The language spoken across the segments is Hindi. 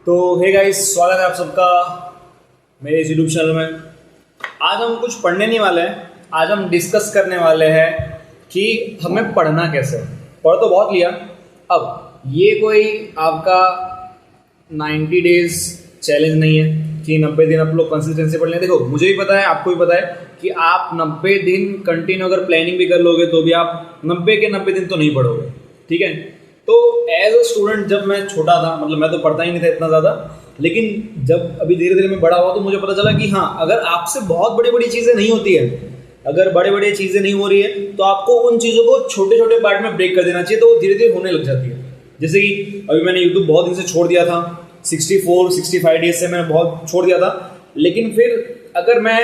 तो हे गाइस, स्वागत है आप सबका मेरे इस यूट्यूब चैनल में। आज हम कुछ पढ़ने नहीं वाले हैं। आज हम डिस्कस करने वाले हैं कि हमें पढ़ना कैसे है। पढ़ तो बहुत लिया, अब ये कोई आपका 90 डेज चैलेंज नहीं है कि 90 दिन आप लोग कंसिस्टेंसी पढ़ लें। देखो, मुझे भी पता है, आपको भी पता है कि आप 90 दिन कंटिन्यू अगर प्लानिंग भी कर लोगे तो भी आप 90 के 90 दिन तो नहीं पढ़ोगे, ठीक है। तो एज अ स्टूडेंट जब मैं छोटा था, मतलब मैं तो पढ़ता ही नहीं था इतना ज़्यादा, लेकिन जब अभी धीरे धीरे मैं बड़ा हुआ तो मुझे पता चला कि हाँ, अगर आपसे बहुत बड़ी बड़ी चीज़ें नहीं होती है, अगर बड़े बड़े चीज़ें नहीं हो रही है, तो आपको उन चीज़ों को छोटे छोटे पार्ट में ब्रेक कर देना चाहिए, तो वो धीरे धीरे होने लग जाती है। जैसे कि अभी मैंने यूट्यूब बहुत दिन से छोड़ दिया था, 64-65 डेज से मैंने बहुत छोड़ दिया था, लेकिन फिर अगर मैं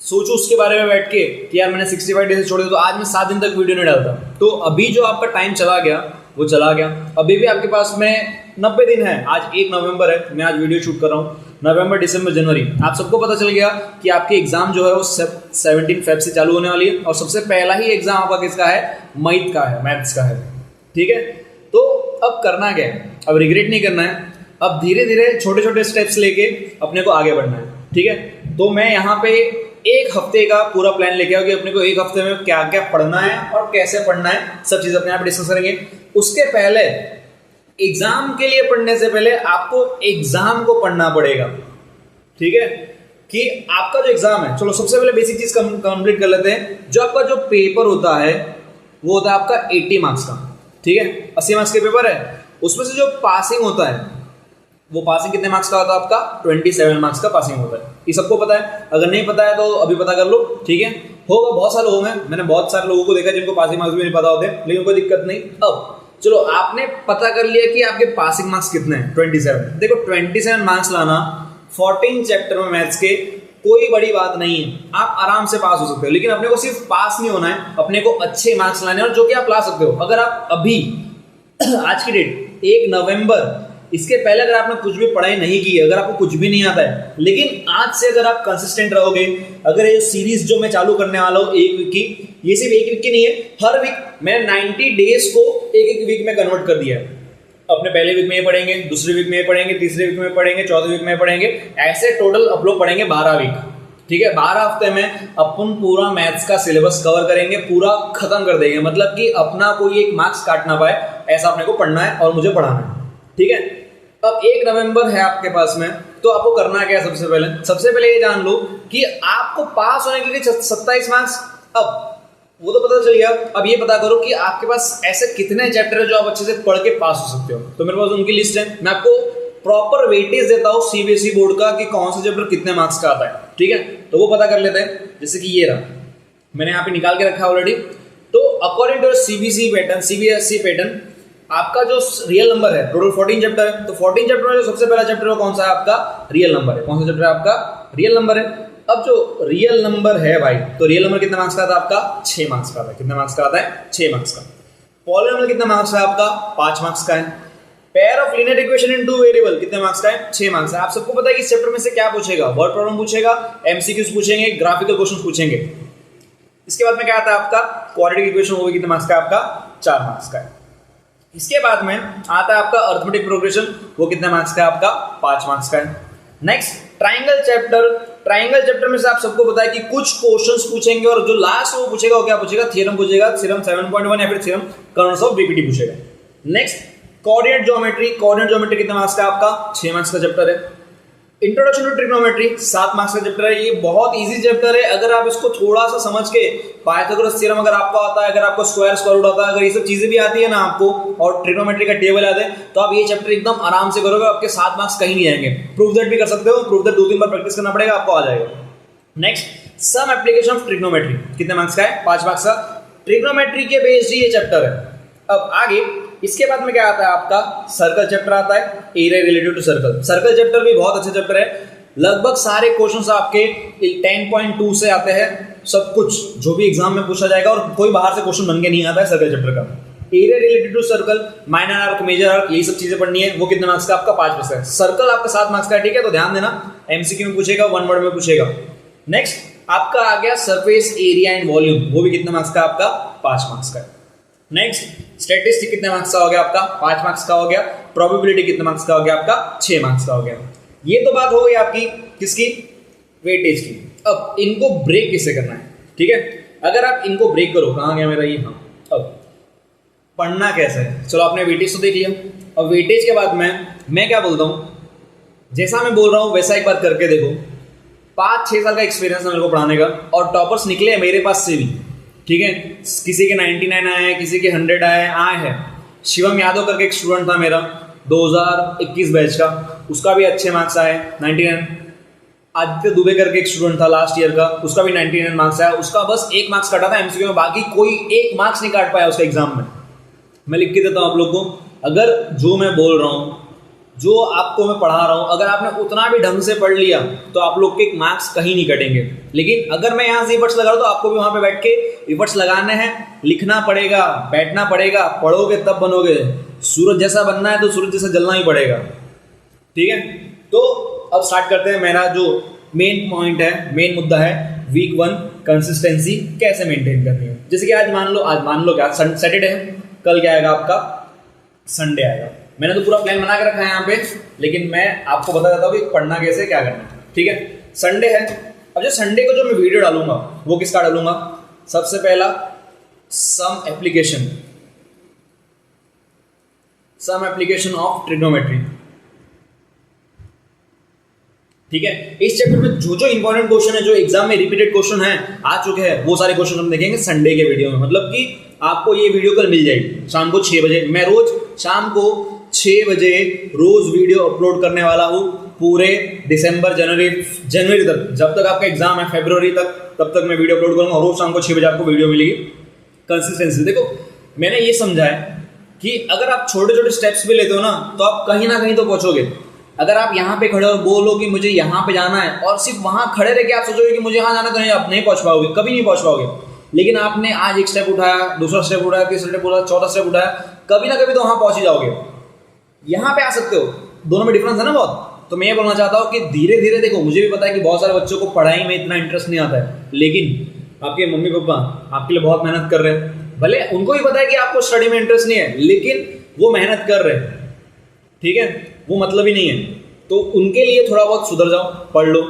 सोचो उसके बारे में बैठ के कि यार मैंने 65 डेज से छोड़ दिया, तो आज मैं 7 दिन तक वीडियो नहीं डालता। तो अभी जो आपका टाइम चला गया वो चला गया। अभी भी आपके पास में 90 दिन है। आज 1 नवंबर है, मैं आज वीडियो शूट कर रहा हूँ। नवंबर, दिसंबर, जनवरी, आप सबको पता चल गया कि आपकी एग्जाम जो है वो 17 फेब से चालू होने वाली है, और सबसे पहला ही एग्जाम आपका किसका है? मैथ का है, मैथ्स का है, ठीक है। तो अब करना क्या है? अब रिग्रेट नहीं करना है, अब धीरे धीरे छोटे छोटे स्टेप्स लेके अपने को आगे बढ़ना है, ठीक है। तो मैं यहाँ पे 1 हफ्ते का पूरा प्लान लेके आऊँ कि अपने को 1 हफ्ते में क्या क्या पढ़ना है और कैसे पढ़ना है, सब चीज़ अपने आप डिस्कस करेंगे। उसके पहले, एग्जाम के लिए पढ़ने से पहले आपको एग्जाम को पढ़ना पड़ेगा, ठीक है। कि आपका जो एग्जाम है, चलो सबसे पहले बेसिक चीज कंप्लीट कर लेते हैं। जो आपका जो पेपर होता है वो होता है आपका 80 मार्क्स का, ठीक है। 80 मार्क्स के पेपर है, उसमें से जो पासिंग होता है वो पासिंग कितने मार्क्स का होता है? आपका 27 मार्क्स का पासिंग होता है। ये सबको पता है, अगर नहीं पता है तो अभी पता कर लो, ठीक है। होगा, बहुत सारे लोग हैं, मैंने बहुत सारे लोगों को देखा जिनको पासिंग मार्क्स भी नहीं पता होते, लेकिन कोई दिक्कत नहीं। अब चलो, आपने पता कर लिया कि आपके पासिंग मार्क्स कितने हैं, 27। देखो, 27 मार्क्स लाना 14 चैप्टर में मैथ्स के कोई बड़ी बात नहीं है, आप आराम से पास हो सकते हो। लेकिन अपने को सिर्फ पास नहीं होना है, अपने को अच्छे मार्क्स लाने हैं, और जो कि आप ला सकते हो। अगर आप अभी आज की डेट 1 नवंबर, इसके पहले अगर आपने कुछ भी पढ़ाई नहीं की है, अगर आपको कुछ भी नहीं आता है, लेकिन आज से अगर आप कंसिस्टेंट रहोगे, अगर ये सीरीज जो मैं चालू करने वाला हूँ 1 वीक की, ये सिर्फ 1 वीक की नहीं है, हर वीक मैंने 90 डेज को 1 वीक में कन्वर्ट कर दिया है। अपने पहले वीक में ये पढ़ेंगे, दूसरे वीक में ये पढ़ेंगे, तीसरे वीक में पढ़ेंगे, चौथे वीक में पढ़ेंगे, ऐसे टोटल आप लोग पढ़ेंगे 12 वीक, ठीक है। 12 हफ्ते में अपन पूरा मैथ्स का सिलेबस कवर करेंगे, पूरा खत्म कर देंगे। मतलब कि अपना कोई एक मार्क्स काट ना पाए, ऐसा अपने को पढ़ना है और मुझे पढ़ाना है, ठीक है। अब 1 नवंबर है आपके पास में, तो आपको करना क्या है? सबसे पहले ये जान लो कि आपको पास होने के लिए 27 मार्क्स, अब वो तो पता चल गया। अब ये पता करो कि आपके पास ऐसे कितने चैप्टर है जो आप अच्छे से पढ़ के पास हो सकते हो। तो मेरे पास उनकी लिस्ट है, मैं आपको प्रॉपर वेटेज देता हूँ सीबीएसई बोर्ड का कि कौन सा चैप्टर कितने मार्क्स का आता है, ठीक है। तो वो पता कर लेते हैं। जैसे कि ये रहा, मैंने यहाँ पे निकाल के रखा ऑलरेडी। तो अकॉर्डिंग टू सीबीएसई पैटर्न, आपका जो रियल नंबर है, टोटल 14 चैप्टर है, तो 14 चैप्टर में जो सबसे पहला चैप्टर है कौन सा है? आपका रियल नंबर है। कौन सा चैप्टर है आपका? रियल नंबर है। अब जो रियल नंबर है भाई, तो रियल नंबर कितने मार्क्स का आता है आपका? 6 मार्क्स का आता है। कितने मार्क्स का आता है? 6 मार्क्स का। पॉलिनोमियल कितने मार्क्स का है आपका? 5 मार्क्स का है। Pair of linear equation in 2 variable कितने मार्क्स का है? 6 मार्क्स का। आप सबको पता है कि इस चैप्टर में से क्या पूछेगा? वर्ड प्रॉब्लम पूछेगा, एमसीक्यूज पूछेंगे, ग्राफिकल क्वेश्चन पूछेंगे। इसके बाद में क्या आता है आपका? क्वाड्रेटिक इक्वेशन, वो कितने मार्क्स का है आपका? 4 मार्क्स का है। इसके बाद में आता है आपका अर्थमेटिक प्रोग्रेशन, वो कितने मार्क्स का है आपका? 5 मार्क्स का है। नेक्स्ट, ट्राइंगल चैप्टर में से आप सबको पता है कि कुछ क्वेश्चंस पूछेंगे, और जो लास्ट वो पूछेगा वो क्या पूछेगा? थ्योरम पूछेगा, थ्योरम 7.1 या फिर थ्योरम कर्नल्स ऑफ बीपीटी पूछेगा। नेक्स्ट, कोऑर्डिनेट ज्योमेट्री कितने मार्क्स का आपका? 6 मार्क्स का चैप्टर है। इंट्रोडक्शन टू ट्रिग्नोमेट्री 7 मार्क्स का चैप्टर है। ये बहुत इजी चैप्टर है, अगर आप इसको थोड़ा सा समझ के, पाइथागोरस थ्योरम अगर आपको आता है, अगर आपको स्क्वायर रूट आता है, अगर ये सब चीजें भी आती है ना आपको, और ट्रिग्नोमेट्री का टेबल याद है, तो आप ये चैप्टर एकदम आराम से करोगे, आपके 7 मार्क्स कहीं नहीं जाएंगे। प्रूफ दैट भी कर सकते हो, प्रूफ दैट 2-3 बार प्रैक्टिस करना पड़ेगा, आपको आ जाएगा। Next, some application of trigonometry कितने मार्क्स का है? 5 मार्क्स का। ट्रिग्नोमेट्री के बेस्ड ये चैप्टर है। अब आगे इसके बाद में क्या आता है आपका? सर्कल चैप्टर आता है, area related to circle chapter भी बहुत अच्छा चैप्टर है। लगभग सारे क्वेश्चंस आपके 10.2 से आते हैं, सब कुछ जो भी एग्जाम में पूछा जाएगा, और कोई बाहर से क्वेश्चन बन के नहीं आता है सर्कल चैप्टर का। Area related to circle, minor arc, major arc, यही सब चीजें पढ़नी है, वो कितने मार्क्स का? आपका 5 मार्क्स का है। सर्कल आपका 7 मार्क्स का है, ठीक है। तो ध्यान देना, एमसीक्यू में पूछेगा, 1 वर्ड में पूछेगा। नेक्स्ट आपका आ गया सरफेस एरिया एंड वॉल्यूम, वो भी कितने मार्क्स का? आपका 5 मार्क्स का है। नेक्स्ट स्टैटिस्टिक कितने मार्क्स का हो गया आपका, 5 मार्क्स का हो गया। प्रोबेबिलिटी कितने मार्क्स का हो गया आपका, 6 मार्क्स का हो गया। ये तो बात हो गई आपकी किसकी, वेटेज की। अब इनको ब्रेक किससे करना है, ठीक है। अगर आप इनको ब्रेक करो, कहाँ गया मेरा ये, हाँ, अब पढ़ना कैसे है, चलो आपने वेटेज तो देख लिया। अब वेटेज के बाद मैं क्या बोलता हूँ, जैसा मैं बोल रहा हूँ वैसा एक बार करके देखो। 5-6 साल का एक्सपीरियंस है मेरे को पढ़ाने का, और टॉपर्स निकले हैं मेरे पास से भी, ठीक है। किसी के 99 आए हैं, किसी के 100 आए हैं। शिवम यादव करके एक स्टूडेंट था मेरा 2021 बैच का, उसका भी अच्छे मार्क्स आए 99। आदित्य दुबे करके एक स्टूडेंट था लास्ट ईयर का, उसका भी 99 मार्क्स आया। उसका बस 1 मार्क्स कटा था एमसीक्यू में, बाकी कोई 1 मार्क्स नहीं काट पाया उसका एग्जाम में। मैं लिख के देता हूँ आप लोग को, अगर जो मैं बोल रहा हूँ, जो आपको मैं पढ़ा रहा हूँ, अगर आपने उतना भी ढंग से पढ़ लिया तो आप लोग के मार्क्स कहीं नहीं कटेंगे। लेकिन अगर मैं यहाँ से एफर्ट्स लगा रहा हूँ तो आपको भी वहाँ पे बैठ के एफर्ट्स लगाने हैं, लिखना पड़ेगा, बैठना पड़ेगा, पढ़ोगे तब बनोगे। सूरज जैसा बनना है तो सूरज जैसा जलना ही पड़ेगा, ठीक है। तो अब स्टार्ट करते हैं। मेरा जो मेन पॉइंट है, मेन मुद्दा है, वीक 1 कंसिस्टेंसी कैसे मेंटेन करनी है। जैसे कि आज मान लो क्या सैटरडे है, कल क्या आएगा आपका, संडे आएगा। मैंने तो पूरा प्लान बना के रखा है यहाँ पे, लेकिन मैं आपको बता देता हूँ कि पढ़ना कैसे, क्या करना है, ठीक है। संडे है, अब जो संडे को जो मैं वीडियो डालूंगा वो किसका डालूंगा, सबसे पहला सम एप्लीकेशन ऑफ ट्रिग्नोमेट्री, ठीक है। इस चैप्टर में जो जो इंपॉर्टेंट क्वेश्चन है, जो एग्जाम में रिपीटेड क्वेश्चन है, आ चुके हैं, वो सारे क्वेश्चन हम देखेंगे संडे के वीडियो में। मतलब कि आपको ये वीडियो कल मिल जाएगी शाम को 6 बजे। मैं रोज शाम को 6 बजे रोज वीडियो अपलोड करने वाला हूँ, पूरे दिसंबर जनवरी तक, जब तक आपका एग्जाम है फरवरी तक, तब तक मैं वीडियो अपलोड करूंगा। रोज शाम को 6 बजे आपको वीडियो मिलेगी। कंसिस्टेंसी देखो, मैंने ये समझा है कि अगर आप छोटे छोटे स्टेप्स भी लेते हो ना, तो आप कहीं ना कहीं तो पहुंचोगे। अगर आप यहाँ पे खड़े हो, बोलो कि मुझे यहाँ पे जाना है, और सिर्फ वहाँ खड़े रह के आप सोचोगे कि मुझे यहाँ जाना, तो नहीं, आप नहीं पहुँच पाओगे, कभी नहीं पहुँच पाओगे। लेकिन आपने आज एक स्टेप उठाया, दूसरा स्टेप उठाया, तीसरा स्टेप उठाया, चौथा स्टेप उठाया, कभी ना कभी तो वहाँ पहुँच ही जाओगे। यहाँ पे आ सकते हो, दोनों में डिफरेंस है ना बहुत। तो मैं ये बोलना चाहता हूँ कि धीरे धीरे देखो, मुझे भी पता है कि बहुत सारे बच्चों को पढ़ाई में इतना इंटरेस्ट नहीं आता है, लेकिन आपके मम्मी पापा आपके लिए बहुत मेहनत कर रहे हैं। भले उनको भी पता है कि आपको स्टडी में इंटरेस्ट नहीं है, लेकिन वो मेहनत कर रहे हैं, ठीक है, वो मतलब ही नहीं है। तो उनके लिए थोड़ा बहुत सुधर जाओ, पढ़ लो।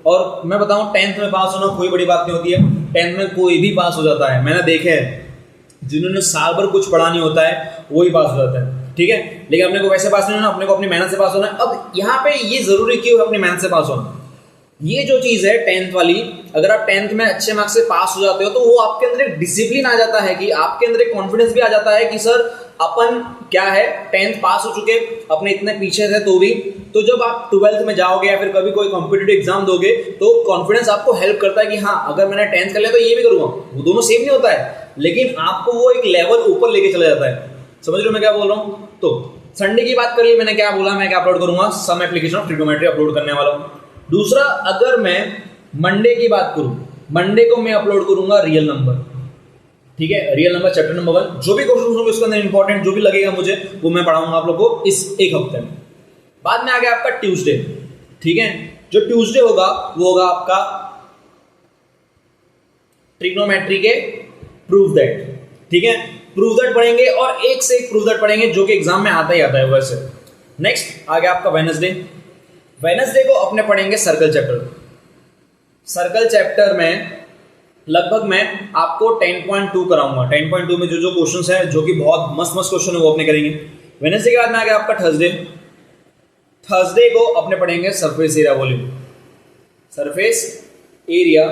और मैं बताऊं, 10th में पास होना कोई बड़ी बात नहीं होती है। 10th में कोई भी पास हो जाता है, मैंने देखे हैं जिन्होंने साल भर कुछ पढ़ा नहीं होता है वही पास हो जाता है, ठीक है। लेकिन अपने को वैसे पास नहीं होना, अपने को अपनी मेहनत से पास होना है। अब यहाँ पे ये जरूरी क्यों है अपनी मेहनत से पास होना, ये जो चीज है 10th वाली, अगर आप 10th में अच्छे मार्क्स से पास हो जाते हो तो वो आपके अंदर एक डिसिप्लिन आ जाता है, कि आपके अंदर एक कॉन्फिडेंस भी आ जाता है कि सर अपन क्या है, 10th पास हो चुके, अपने इतने पीछे थे तो भी, तो जब आप 12th में जाओगे या फिर कभी कोई कॉम्पिटिटिव एग्जाम दोगे, तो कॉन्फिडेंस आपको हेल्प करता है कि हाँ, अगर मैंने 10th कर लिया तो ये भी करूंगा। वो दोनों सेम नहीं होता है, लेकिन आपको वो एक लेवल ऊपर लेके चला जाता है। समझ रहे हो मैं क्या बोल रहा हूँ। तो संडे की बात करिए, मैंने क्या बोला, मैं क्या अपलोड करूंगा, some application of trigonometry upload करने वाला हूँ। दूसरा, अगर मैं मंडे की बात करूं, मंडे को मैं अपलोड करूंगा रियल नंबर, ठीक है, रियल नंबर चैप्टर नंबर 1। जो भी क्वेश्चन होंगे उसके अंदर इंपॉर्टेंट जो भी लगेगा मुझे, वो मैं पढ़ाऊंगा आप लोग को इस एक हफ्ते में। बाद में आ गया आपका ट्यूसडे, ठीक है। जो ट्यूसडे होगा वो होगा आपका ट्रिग्नोमेट्री के प्रूफ दैट, ठीक है। प्रूफ दैट पढ़ेंगे और एक से एक प्रूफ दैट पढ़ेंगे, जो कि एग्जाम में आता ही आता है वैसे। नेक्स्ट आ गया आपका वेडनेसडे को अपने पढ़ेंगे सर्कल चैप्टर। सर्कल चैप्टर में लगभग मैं आपको 10.2 कराऊंगा। 10.2 में जो जो क्वेश्चंस हैं, जो कि बहुत मस्त क्वेश्चन है, वो अपने करेंगे। वेडनेसडे के बाद में आ गया आपका थर्सडे को अपने पढ़ेंगे surface area volume. Surface area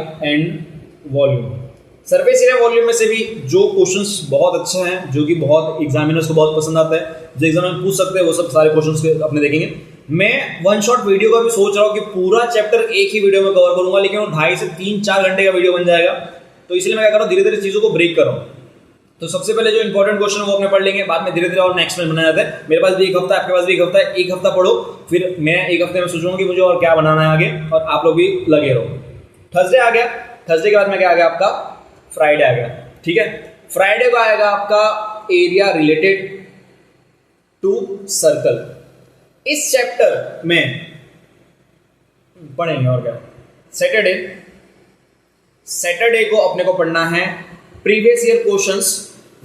volume में से भी जो क्वेश्चंस बहुत अच्छे हैं, जो कि बहुत एग्जामिनर्स को बहुत पसंद आता है, जो एग्जाम में पूछ सकते हैं, वो सब सारे क्वेश्चंस अपने देखेंगे। मैं 1 शॉट वीडियो का भी सोच रहा हूँ कि पूरा चैप्टर एक ही वीडियो में कवर करूंगा, लेकिन वो 2.5 से 3-4 घंटे का वीडियो बन जाएगा। तो इसलिए मैं क्या कर रहा हूँ, धीरे धीरे चीज़ों को ब्रेक कर रहा हूँ। तो सबसे पहले जो इंपॉर्टेंट क्वेश्चन है वो अपने पढ़ लेंगे, बाद में धीरे धीरे और नेक्स्ट में बनाया जाता है। मेरे पास भी एक हफ्ता है, आपके पास भी एक हफ्ता है, एक हफ्ता पढ़ो, फिर मैं एक हफ्ते में सोचूंगा कि मुझे और क्या बनाना है आगे, और आप लोग भी लगे रहो। थर्सडे आ गया, थर्सडे के बाद में क्या आ गया आपका, फ्राइडे आ गया, ठीक है। फ्राइडे को आएगा आपका एरिया रिलेटेड टू सर्कल। इस चैप्टर में पढ़ेंगे और क्या। सैटरडे को अपने को पढ़ना है प्रीवियस ईयर क्वेश्चंस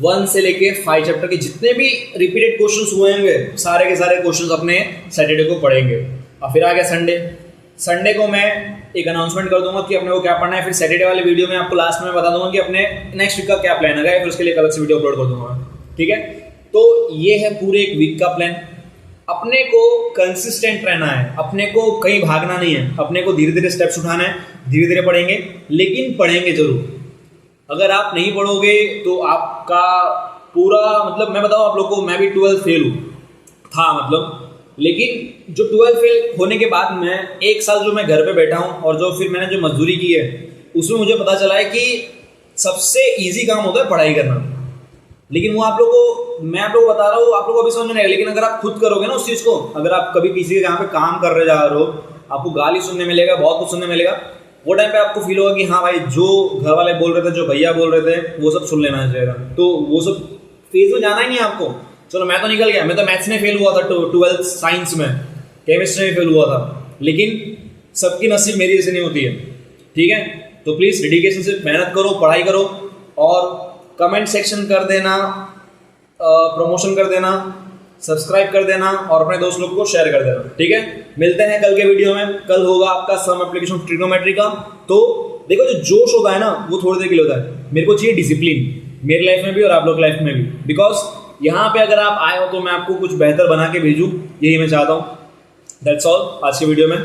1 से लेके 5 चैप्टर के जितने भी रिपीटेड क्वेश्चंस हुए होंगे सारे के सारे क्वेश्चंस अपने सैटरडे को पढ़ेंगे। और फिर आ गया संडे को मैं एक अनाउंसमेंट कर दूंगा कि अपने को क्या पढ़ना है। फिर सैटरडे वाले वीडियो में आपको लास्ट में बता दूंगा कि अपने नेक्स्ट वीक का क्या प्लान है, फिर उसके लिए अलग से वीडियो अपलोड कर दूंगा। ठीक है, तो ये है पूरे एक वीक का प्लान। अपने को कंसिस्टेंट रहना है, अपने को कहीं भागना नहीं है, अपने को धीरे धीरे स्टेप्स उठाना है, धीरे धीरे पढ़ेंगे, लेकिन पढ़ेंगे जरूर। अगर आप नहीं पढ़ोगे तो आपका पूरा मतलब मैं बताऊं आप लोग को, मैं भी 12th फेल था मतलब, लेकिन जो 12th फेल होने के बाद में 1 साल जो मैं घर पे बैठा हूं और जो फिर मैंने जो मजदूरी की है उसमें मुझे पता चला है कि सबसे इजी काम होता है पढ़ाई करना। लेकिन वो आप लोग को मैं आप लोग को बता रहा हूँ, आप लोग को अभी समझ में नहीं आएगा, लेकिन अगर आप खुद करोगे ना उस चीज़ को, अगर आप कभी किसी के यहाँ पे काम कर रहे जा रहे हो, आपको गाली सुनने मिलेगा, बहुत कुछ सुनने मिलेगा, वो टाइम पे आपको फील होगा कि हाँ भाई जो घर वाले बोल रहे थे, जो भैया बोल रहे थे, वो सब सुन लेना चाहिए। तो वो सब फेज में जाना ही नहीं है आपको। चलो मैं तो निकल गया, मैं तो मैथ्स में फेल हुआ था 12th साइंस में, केमिस्ट्री में फेल हुआ था, लेकिन सबकी नसीब मेरी जैसे नहीं होती है। ठीक है, तो प्लीज़ डेडिकेशन से मेहनत करो, पढ़ाई करो, और कमेंट सेक्शन कर देना, प्रमोशन कर देना, सब्सक्राइब कर देना और अपने दोस्त लोग को शेयर कर देना। ठीक है, मिलते हैं कल के वीडियो में। कल होगा आपका सम एप्लीकेशन ट्रिग्नोमेट्री का। तो देखो जो जोश होता है ना वो थोड़ी देर के लिए होता है, मेरे को चाहिए डिसिप्लिन, मेरी लाइफ में भी और आप लोग लाइफ में भी। बिकॉज यहाँ पे अगर आप आए हो तो मैं आपको कुछ बेहतर बना के भेजूँ, यही मैं चाहता हूँ। दैट्स ऑल आज के वीडियो में।